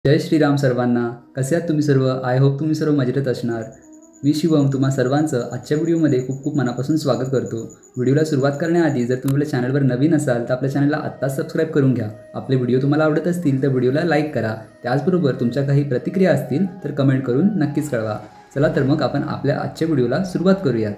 जय श्रीराम सर्वांना. कसे आहात तुम्ही सर्व? आय होप तुम्ही सर्व मजेत असणार. मी शिवम तुम्हा सर्वांचं आजच्या व्हिडिओमध्ये खूप खूप मनापासून स्वागत करतो. व्हिडिओला सुरुवात करण्याआधी जर तुम्ही आपल्या चॅनलवर नवीन असाल तर आपल्या चॅनलला आत्ताच सबस्क्राईब करून घ्या. आपले व्हिडिओ तुम्हाला आवडत असतील तर व्हिडिओला लाईक करा. त्याचबरोबर तुमच्या काही प्रतिक्रिया असतील तर कमेंट करून नक्कीच कळवा. चला तर मग आपण आपल्या आजच्या व्हिडिओला सुरुवात करूयात.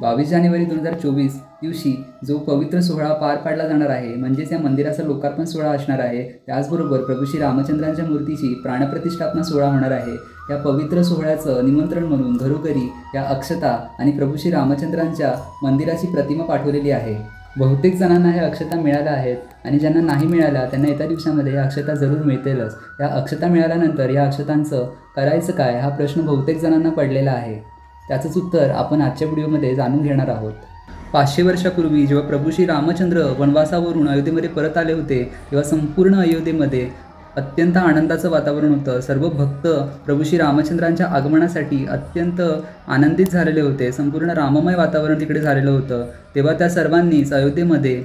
22 जानेवारी 2024 दिवशी जो पवित्र सोहळा पार पाडला जाणार आहे म्हणजेच या मंदिराचा लोकार्पण सोहळा असणार आहे. त्याचबरोबर प्रभू श्री रामचंद्रांच्या मूर्तीची प्राणप्रतिष्ठापना सोहळा होणार आहे. या पवित्र सोहळ्याचं निमंत्रण म्हणून घरोघरी या अक्षता आणि प्रभू श्री रामचंद्रांच्या मंदिराची प्रतिमा पाठवलेली आहे. बहुतेक जणांना ह्या अक्षता मिळाल्या आहेत आणि ज्यांना नाही मिळाल्या त्यांना येत्या दिवसामध्ये ह्या अक्षता जरूर मिळतीलच. या अक्षता मिळाल्यानंतर या अक्षतांचं करायचं काय हा प्रश्न बहुतेक जणांना पडलेला आहे. त्याचंच उत्तर आपण आजच्या व्हिडिओमध्ये जाणून घेणार आहोत. 500 वर्षापूर्वी जेव्हा प्रभू श्री रामचंद्र वनवासावरून अयोध्येमध्ये परत आले होते तेव्हा संपूर्ण अयोध्येमध्ये अत्यंत आनंदाचं वातावरण होतं. सर्व भक्त प्रभू श्री रामचंद्रांच्या आगमनासाठी अत्यंत आनंदित झालेले होते. संपूर्ण राममय वातावरण तिकडे झालेलं होतं. तेव्हा त्या सर्वांनीच अयोध्येमध्ये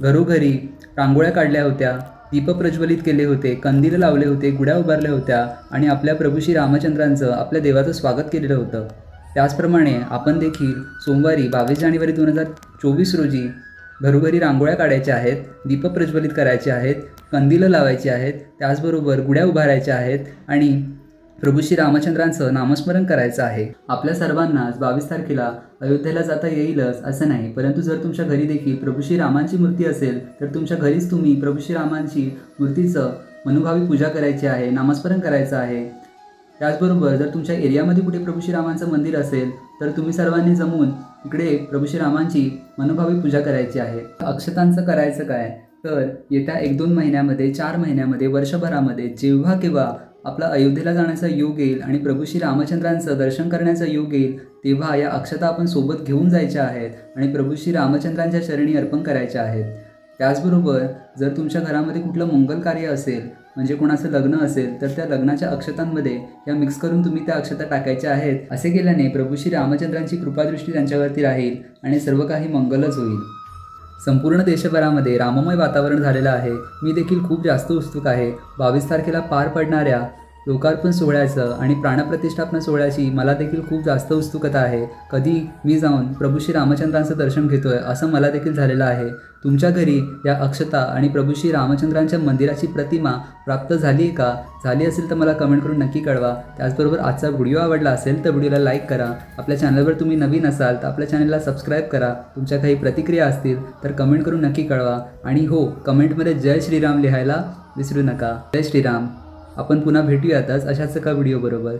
घरोघरी रांगोळ्या काढल्या होत्या, दीप प्रज्वलित केले होते, कंदील लावले होते, गुढ्या उभारल्या होत्या आणि आपल्या प्रभू श्री रामचंद्रांचं आपल्या देवाचं स्वागत केलेलं होतं. त्याचप्रमाणे आपण देखील सोमवारी 22 जानेवारी 2024 रोजी घरोघरी रांगोळ्या काढायच्या आहेत, दीप प्रज्वलित करायचे आहेत, कंदीलं लावायची आहेत, त्याचबरोबर गुढ्या उभारायच्या आहेत आणि प्रभू श्री रामचंद्रांचं नामस्मरण करायचं आहे. आपल्या सर्वांनाच 22 तारखेला अयोध्येला जाता येईलच असं नाही, परंतु जर तुमच्या घरी देखील प्रभू श्री रामांची मूर्ती असेल तर तुमच्या घरीच तुम्ही प्रभू श्री रामांची मूर्तीचं मनोभावी पूजा करायची आहे, नामस्मरण करायचं आहे. त्याचबरोबर जर तुमच्या एरियामध्ये कुठे प्रभू श्री रामांचं मंदिर असेल तर तुम्ही सर्वांनी जमून इकडे प्रभू श्री रामांची मनोभावी पूजा करायची आहे. अक्षतांचं करायचं काय तर येत्या 1-2 महिन्यामध्ये, 4 महिन्यामध्ये, वर्षभरामध्ये जेव्हा केव्हा आपला अयोध्येला जाण्याचा योग येईल आणि प्रभू श्री रामचंद्रांचं दर्शन करण्याचा योग येईल तेव्हा या अक्षता आपण सोबत घेऊन जायच्या आहेत आणि प्रभू श्री रामचंद्रांच्या चरणी अर्पण करायच्या आहेत. त्याचबरोबर जर तुमच्या घरामध्ये कुठलं मंगल कार्य असेल म्हणजे कोणाचं लग्न असेल तर त्या लग्नाच्या अक्षतांमध्ये या मिक्स करून तुम्ही त्या अक्षता टाकायच्या आहेत. असे केल्याने प्रभू श्री रामचंद्रांची कृपादृष्टी त्यांच्यावरती राहील आणि सर्व काही मंगलच होईल. संपूर्ण देशभरामध्ये राममय वातावरण झालेलं आहे. मी देखील खूप जास्त उत्सुक आहे. 22 तारखेला पार पडणाऱ्या लोकार्पण सोहळ्याचं आणि प्राणप्रतिष्ठापना सोहळ्याची मला देखील खूप जास्त उत्सुकता आहे. कधी मी जाऊन प्रभू श्री रामचंद्रांचं दर्शन घेतोय असं मला देखील झालेलं आहे. तुमच्या घरी या अक्षता आणि प्रभू श्री रामचंद्रांच्या मंदिराची प्रतिमा प्राप्त झाली आहे का? झाली असेल तर मला कमेंट करून नक्की कळवा. त्याचबरोबर आजचा व्हिडिओ आवडला असेल तर व्हिडिओला लाईक करा. आपल्या चॅनलवर तुम्ही नवीन असाल तर आपल्या चॅनलला सबस्क्राईब करा. तुमच्या काही प्रतिक्रिया असतील तर कमेंट करून नक्की कळवा. आणि हो, कमेंटमध्ये जय श्रीराम लिहायला विसरू नका. जय श्रीराम. आपण पुन्हा भेटूयातच अशाच एका व्हिडिओ बरोबर.